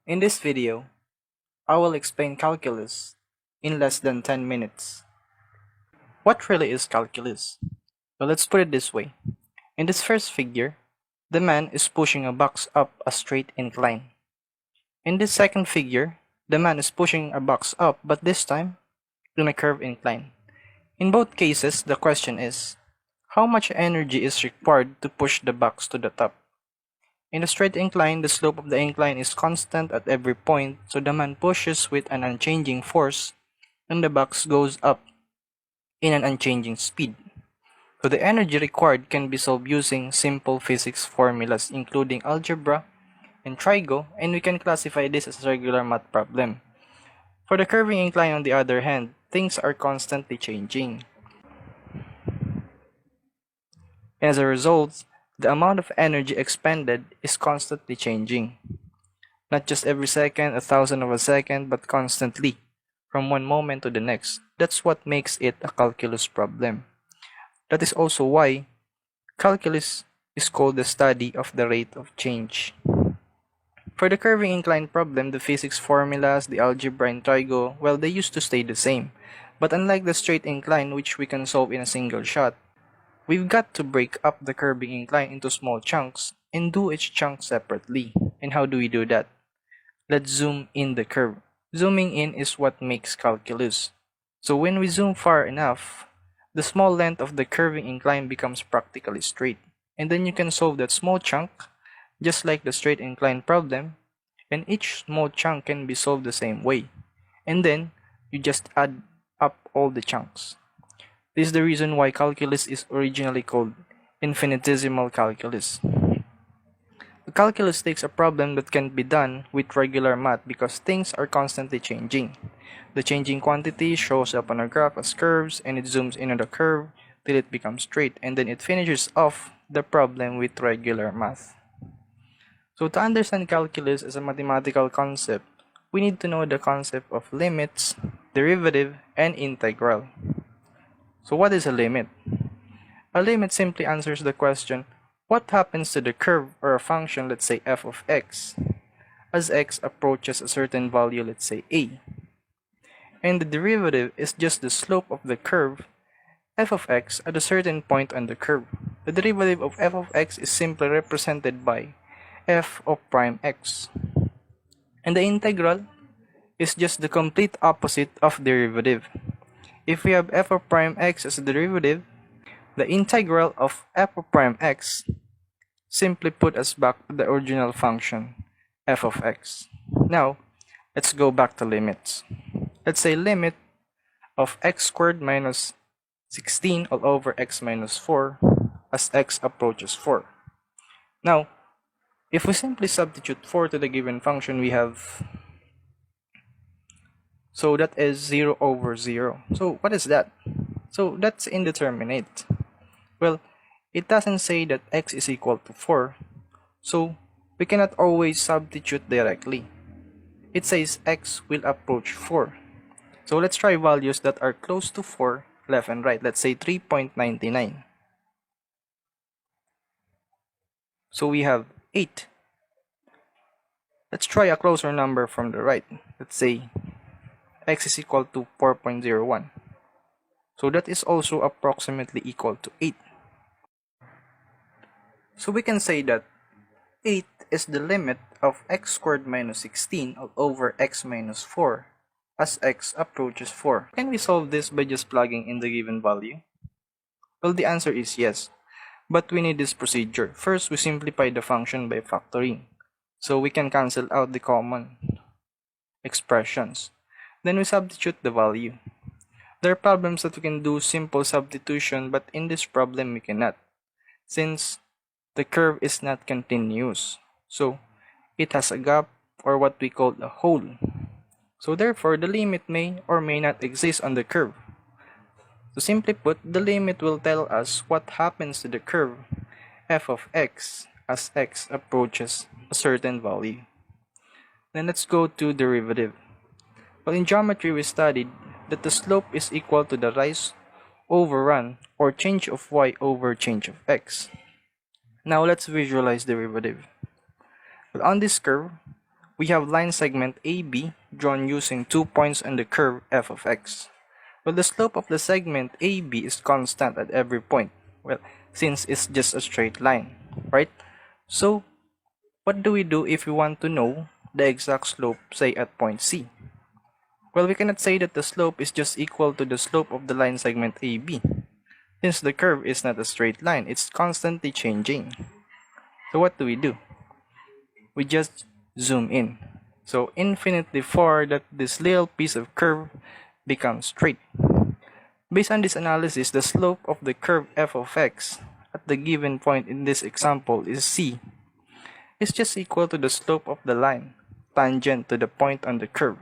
In this video, I will explain calculus in less than 10 minutes. What really is calculus? Well, let's put it this way. In this first figure, the man is pushing a box up a straight incline. In this second figure, the man is pushing a box up, but this time in a curved incline. In both cases, the question is, how much energy is required to push the box to the top? In a straight incline, the slope of the incline is constant at every point, so the man pushes with an unchanging force, and the box goes up in an unchanging speed. So the energy required can be solved using simple physics formulas including algebra and trigo, and we can classify this as a regular math problem. For the curving incline, on the other hand, things are constantly changing. As a result, the amount of energy expended is constantly changing. Not just every second, a thousandth of a second, but constantly, from one moment to the next. That's what makes it a calculus problem. That is also why calculus is called the study of the rate of change. For the curving incline problem, the physics formulas, the algebra and trigo, well, they used to stay the same. But unlike the straight incline, which we can solve in a single shot, we've got to break up the curving incline into small chunks and do each chunk separately. And how do we do that? Let's zoom in the curve. Zooming in is what makes calculus. So when we zoom far enough, the small length of the curving incline becomes practically straight. And then you can solve that small chunk, just like the straight incline problem, and each small chunk can be solved the same way. And then you just add up all the chunks. This is the reason why calculus is originally called infinitesimal calculus. The calculus takes a problem that can be done with regular math because things are constantly changing. The changing quantity shows up on a graph as curves, and it zooms in on the curve till it becomes straight, and then it finishes off the problem with regular math. So to understand calculus as a mathematical concept, we need to know the concept of limits, derivative, and integral. So what is a limit? A limit simply answers the question, what happens to the curve or a function, let's say f of x, as x approaches a certain value, let's say a. And the derivative is just the slope of the curve f of x at a certain point on the curve. The derivative of f of x is simply represented by f of prime x. And the integral is just the complete opposite of derivative. If we have f of prime x as a derivative, the integral of f of prime x simply put us back to the original function, f of x. Now, let's go back to limits. Let's say limit of x squared minus 16 all over x minus 4 as x approaches 4. Now, if we simply substitute 4 to the given function, we have, so that is 0 over 0. So what is that? So that's indeterminate. Well, it doesn't say that x is equal to 4, so we cannot always substitute directly. It says x will approach 4. So let's try values that are close to 4 left and right. Let's say 3.99. So we have 8. Let's try a closer number from the right. Let's say x is equal to 4.01. So that is also approximately equal to 8. So we can say that 8 is the limit of x squared minus 16 all over x minus 4 as x approaches 4. Can we solve this by just plugging in the given value? Well, the answer is yes, but we need this procedure. First, we simplify the function by factoring, so we can cancel out the common expressions. Then we substitute the value. There are problems that we can do simple substitution, but in this problem we cannot, since the curve is not continuous. So it has a gap, or what we call a hole. So therefore, the limit may or may not exist on the curve. So simply put, the limit will tell us what happens to the curve f of x as x approaches a certain value. Then let's go to derivative. Well, in geometry we studied that the slope is equal to the rise over run, or change of y over change of x. Now let's visualize derivative. Well, on this curve, we have line segment AB drawn using 2 points on the curve f of x. Well, the slope of the segment AB is constant at every point, well, since it's just a straight line, right? So, what do we do if we want to know the exact slope, say at point C? Well, we cannot say that the slope is just equal to the slope of the line segment AB, since the curve is not a straight line, it's constantly changing. So what do? We just zoom in. So infinitely far that this little piece of curve becomes straight. Based on this analysis, the slope of the curve f of x at the given point in this example is C, is just equal to the slope of the line tangent to the point on the curve.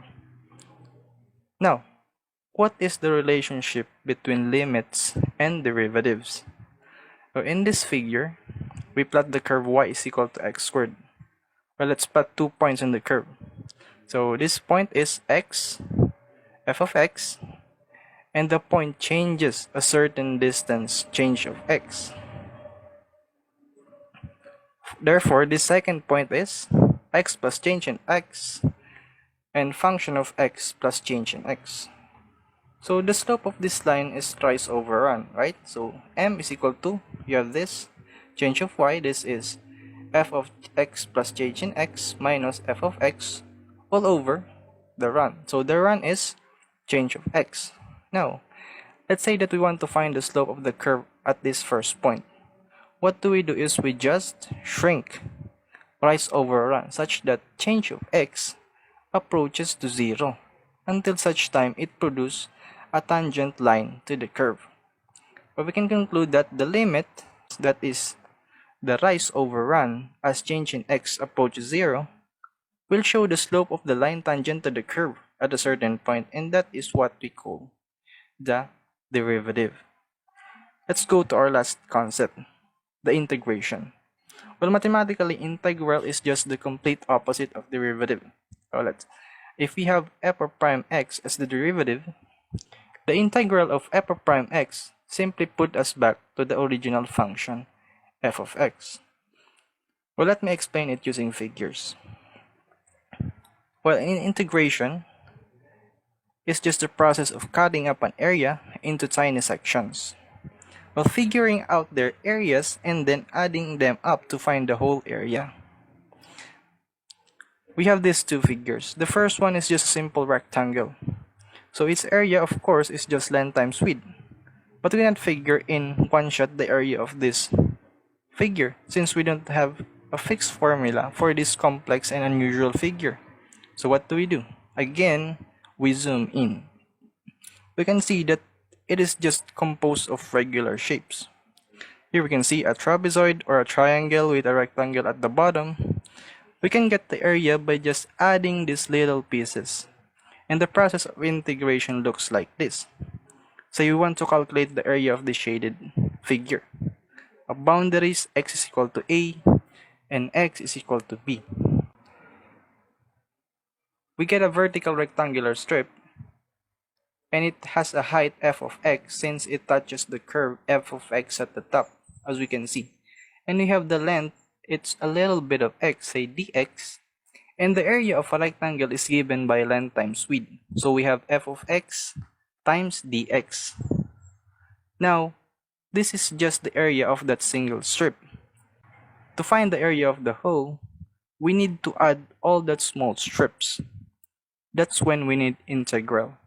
Now, what is the relationship between limits and derivatives? So in this figure, we plot the curve y is equal to x squared. Well, let's plot 2 points on the curve. So this point is x, f of x, and the point changes a certain distance change of x. Therefore, this second point is x plus change in x and function of x plus change in x. So the slope of this line is twice over run, right? So m is equal to, you have this, change of y, this is f of x plus change in x minus f of x all over the run. So the run is change of x. Now, let's say that we want to find the slope of the curve at this first point. What do is we just shrink rise over run such that change of x approaches to 0 until such time it produces a tangent line to the curve. But we can conclude that the limit, that is the rise over run as change in x approaches 0, will show the slope of the line tangent to the curve at a certain point, and that is what we call the derivative. Let's go to our last concept, the integration. Well, mathematically, integral is just the complete opposite of derivative. So if we have f of prime x as the derivative, the integral of f of prime x simply put us back to the original function f of x. Well, let me explain it using figures. Well, in integration, it's just the process of cutting up an area into tiny sections, while figuring out their areas and then adding them up to find the whole area. We have these two figures. The first one is just a simple rectangle. So its area, of course, is just length times width. But we cannot figure in one shot the area of this figure, since we don't have a fixed formula for this complex and unusual figure. So what do? Again, we zoom in. We can see that it is just composed of regular shapes. Here we can see a trapezoid or a triangle with a rectangle at the bottom. We can get the area by just adding these little pieces. And the process of integration looks like this. So you want to calculate the area of the shaded figure. Of boundaries, x is equal to a and x is equal to b. We get a vertical rectangular strip, and it has a height f of x since it touches the curve f of x at the top, as we can see. And we have the length, it's a little bit of x, say dx, and the area of a rectangle is given by length times width. So we have f of x times dx. Now, this is just the area of that single strip. To find the area of the whole, we need to add all that small strips. That's when we need integral.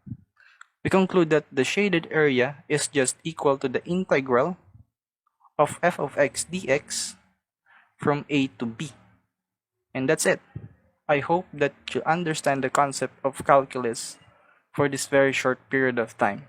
We conclude that the shaded area is just equal to the integral of f of x dx from a to b. And that's it. I hope that you understand the concept of calculus for this very short period of time.